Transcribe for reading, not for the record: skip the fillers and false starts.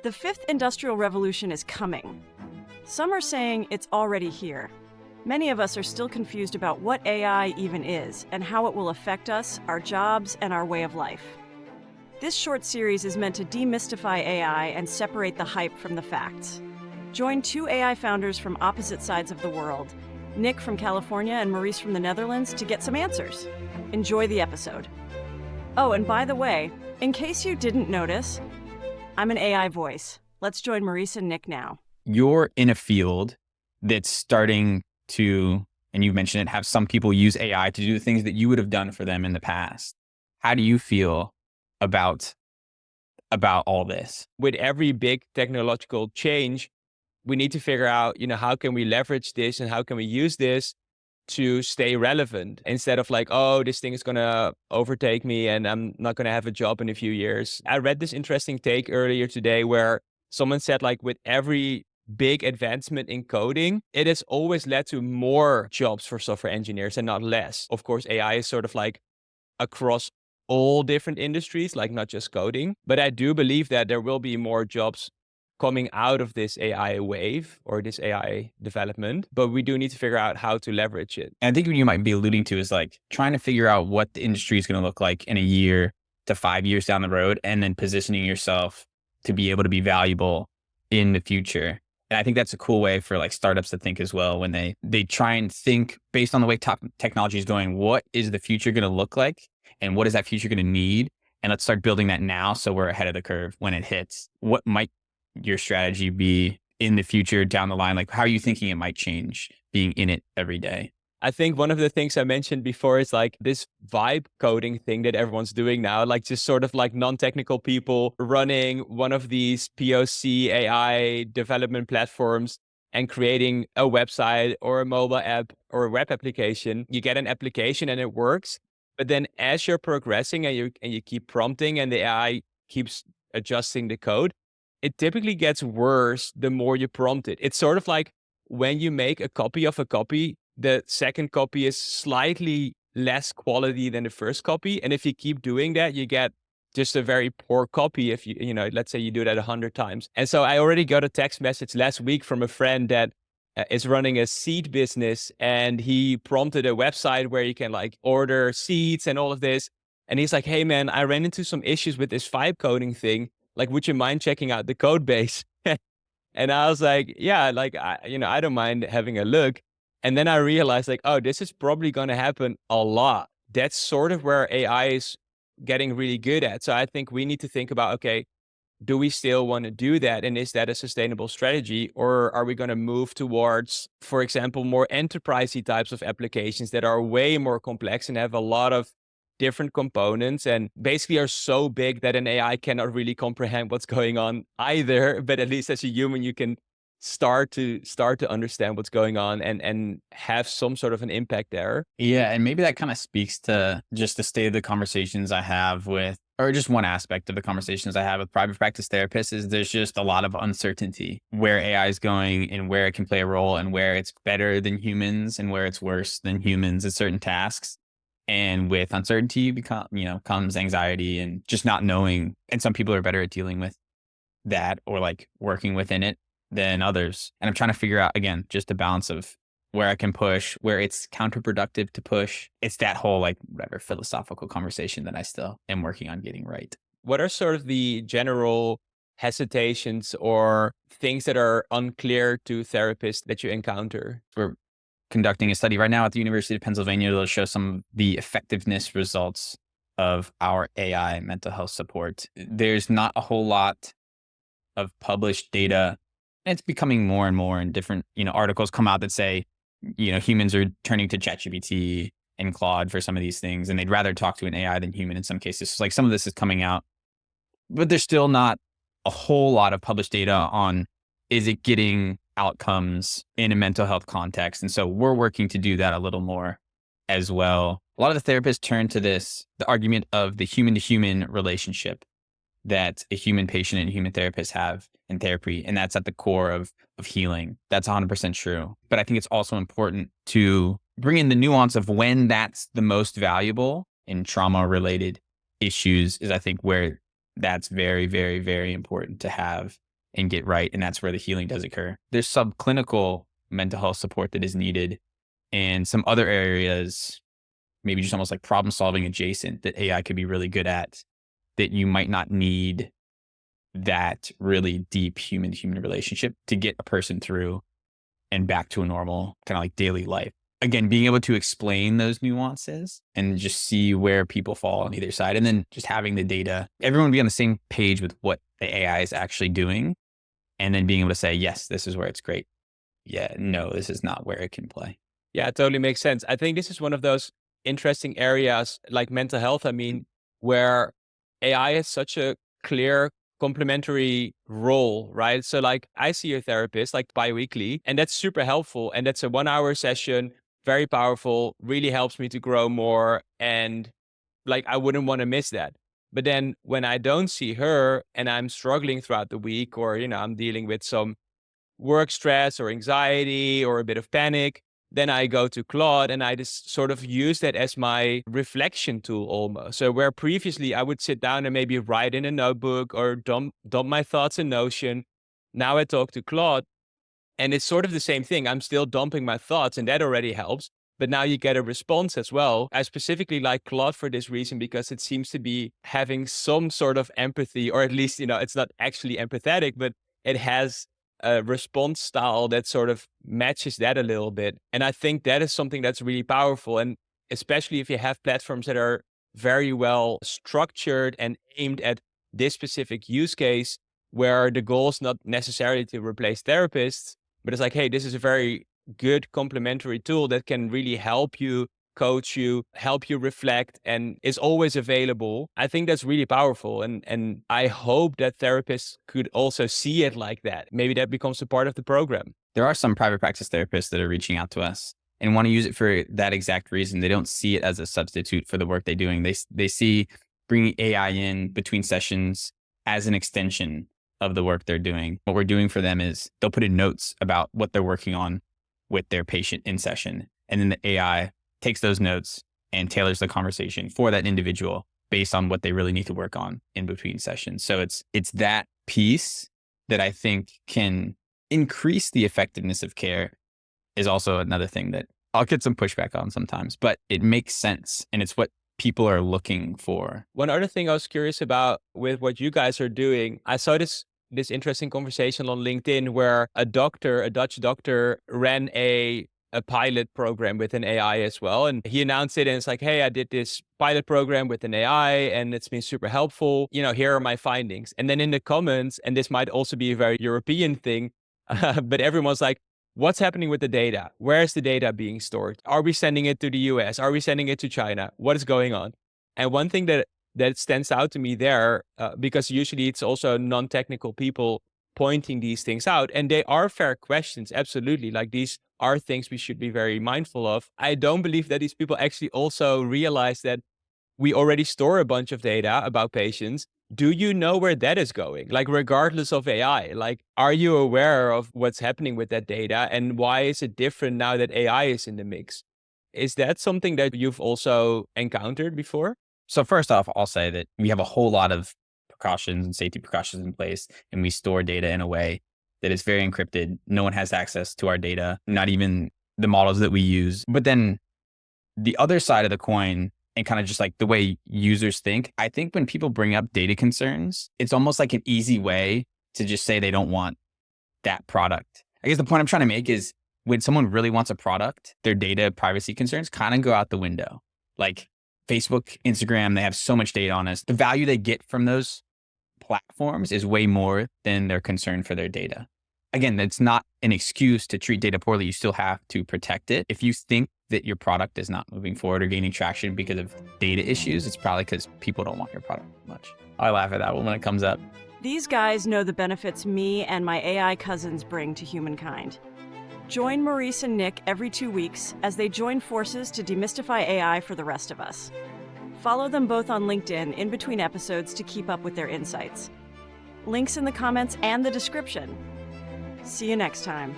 The fifth industrial revolution is coming. Some are saying it's already here. Many of us are still confused about what AI even is and how it will affect us, our jobs, and our way of life. This short series is meant to demystify AI and separate the hype from the facts. Join two AI founders from opposite sides of the world, Nick from California and Maurice from the Netherlands, to get some answers. Enjoy the episode. Oh, and by the way, in case you didn't notice, I'm an AI voice. Let's join Maurice and Nick now. You're in a field that's starting to, and you've mentioned it, have some people use AI to do the things that you would have done for them in the past. How do you feel about all this? With every big technological change, we need to figure out, how can we leverage this and how can we use this to stay relevant instead of like, oh, this thing is going to overtake me and I'm not going to have a job in a few years. I read this interesting take earlier today where someone said, like, with every big advancement in coding, it has always led to more jobs for software engineers and not less. Of course, AI is sort of like across all different industries, like not just coding. But I do believe that there will be more jobs coming out of this AI wave or this AI development, but we do need to figure out how to leverage it. And I think what you might be alluding to is like trying to figure out what the industry is going to look like in a year to 5 years down the road, and then positioning yourself to be able to be valuable in the future. And I think that's a cool way for like startups to think as well, when they try and think based on the way technology is going, what is the future going to look like? And what is that future going to need? And let's start building that now so we're ahead of the curve when it hits. What might your strategy be in the future down the line? Like, how are you thinking it might change being in it every day? I think one of the things I mentioned before is like this vibe coding thing that everyone's doing now, like just sort of like non-technical people running one of these POC AI development platforms and creating a website or a mobile app or a web application. You get an application and it works. But then as you're progressing and you keep prompting and the AI keeps adjusting the code, it typically gets worse the more you prompt it. It's sort of like when you make a copy of a copy, the second copy is slightly less quality than the first copy. And if you keep doing that, you get just a very poor copy if let's say you do that 100 times. And so I already got a text message last week from a friend that is running a seed business, and he prompted a website where you can like order seeds and all of this. And he's like, hey man, I ran into some issues with this vibe coding thing. Like, would you mind checking out the code base? And I was like, yeah, like, I don't mind having a look. And then I realized like, oh, this is probably going to happen a lot. That's sort of where AI is getting really good at. So I think we need to think about, okay, do we still want to do that? And is that a sustainable strategy? Or are we going to move towards, for example, more enterprisey types of applications that are way more complex and have a lot of different components and basically are so big that an AI cannot really comprehend what's going on either. But at least as a human, you can start to understand what's going on and have some sort of an impact there. Yeah. And maybe that kind of speaks to just the state of the conversations I have with, or just one aspect of the conversations I have with private practice therapists, is there's just a lot of uncertainty where AI is going and where it can play a role and where it's better than humans and where it's worse than humans at certain tasks. And with uncertainty comes anxiety and just not knowing. And some people are better at dealing with that or like working within it than others. And I'm trying to figure out, again, just a balance of where I can push, where it's counterproductive to push. It's that whole like whatever philosophical conversation that I still am working on getting right. What are sort of the general hesitations or things that are unclear to therapists that you encounter? We're conducting a study right now at the University of Pennsylvania to show some of the effectiveness results of our AI mental health support. There's not a whole lot of published data. And it's becoming more and more, and different, articles come out that say, humans are turning to ChatGPT and Claude for some of these things, and they'd rather talk to an AI than human in some cases. So like some of this is coming out, but there's still not a whole lot of published data on, is it getting outcomes in a mental health context? And so we're working to do that a little more as well. A lot of the therapists turn to the argument of the human to human relationship that a human patient and a human therapist have in therapy. And that's at the core of healing. That's 100% true. But I think it's also important to bring in the nuance of when that's the most valuable in trauma related issues, is I think where that's very, very, very important to have and get right. And that's where the healing does occur. There's subclinical mental health support that is needed, and some other areas, maybe just almost like problem solving adjacent, that AI could be really good at, that you might not need that really deep human-to-human relationship to get a person through and back to a normal kind of like daily life. Again, being able to explain those nuances and just see where people fall on either side. And then just having the data, everyone be on the same page with what the AI is actually doing. And then being able to say, yes, this is where it's great. Yeah, no, this is not where it can play. Yeah, it totally makes sense. I think this is one of those interesting areas like mental health, where AI has such a clear complementary role, right? So like I see a therapist like biweekly, and that's super helpful. And that's a 1 hour session, very powerful, really helps me to grow more. And like I wouldn't want to miss that. But then when I don't see her and I'm struggling throughout the week, or, I'm dealing with some work stress or anxiety or a bit of panic, then I go to Claude and I just sort of use that as my reflection tool almost. So where previously I would sit down and maybe write in a notebook or dump my thoughts in Notion, now I talk to Claude and it's sort of the same thing. I'm still dumping my thoughts and that already helps. But now you get a response as well. I specifically like Claude for this reason because it seems to be having some sort of empathy, or at least, it's not actually empathetic, but it has a response style that sort of matches that a little bit. And I think that is something that's really powerful. And especially if you have platforms that are very well structured and aimed at this specific use case, where the goal is not necessarily to replace therapists, but it's like, hey, this is a very good complementary tool that can really help you, coach you, help you reflect, and is always available. I think that's really powerful. And I hope that therapists could also see it like that. Maybe that becomes a part of the program. There are some private practice therapists that are reaching out to us and want to use it for that exact reason. They don't see it as a substitute for the work they're doing. They see bringing AI in between sessions as an extension of the work they're doing. What we're doing for them is they'll put in notes about what they're working on with their patient in session. And then the AI takes those notes and tailors the conversation for that individual based on what they really need to work on in between sessions. So it's that piece that I think can increase the effectiveness of care, is also another thing that I'll get some pushback on sometimes, but it makes sense. And it's what people are looking for. One other thing I was curious about with what you guys are doing, I saw this interesting conversation on LinkedIn where a Dutch doctor, ran a pilot program with an AI as well. And he announced it and it's like, hey, I did this pilot program with an AI and it's been super helpful. Here are my findings. And then in the comments, and this might also be a very European thing, but everyone's like, what's happening with the data? Where is the data being stored? Are we sending it to the US? Are we sending it to China? What is going on? And one thing that stands out to me there, because usually it's also non-technical people pointing these things out, and they are fair questions, absolutely. Like these are things we should be very mindful of. I don't believe that these people actually also realize that we already store a bunch of data about patients. Do you know where that is going? Like regardless of AI, like are you aware of what's happening with that data and why is it different now that AI is in the mix? Is that something that you've also encountered before? So first off, I'll say that we have a whole lot of precautions and safety precautions in place, and we store data in a way that is very encrypted. No one has access to our data, not even the models that we use. But then the other side of the coin, and kind of just like the way users think, I think when people bring up data concerns, it's almost like an easy way to just say they don't want that product. I guess the point I'm trying to make is when someone really wants a product, their data privacy concerns kind of go out the window. Like Facebook, Instagram, they have so much data on us. The value they get from those platforms is way more than their concern for their data. Again, that's not an excuse to treat data poorly. You still have to protect it. If you think that your product is not moving forward or gaining traction because of data issues, it's probably because people don't want your product much. I laugh at that one when it comes up. These guys know the benefits me and my AI cousins bring to humankind. Join Maurice and Nick every 2 weeks as they join forces to demystify AI for the rest of us. Follow them both on LinkedIn in between episodes to keep up with their insights. Links in the comments and the description. See you next time.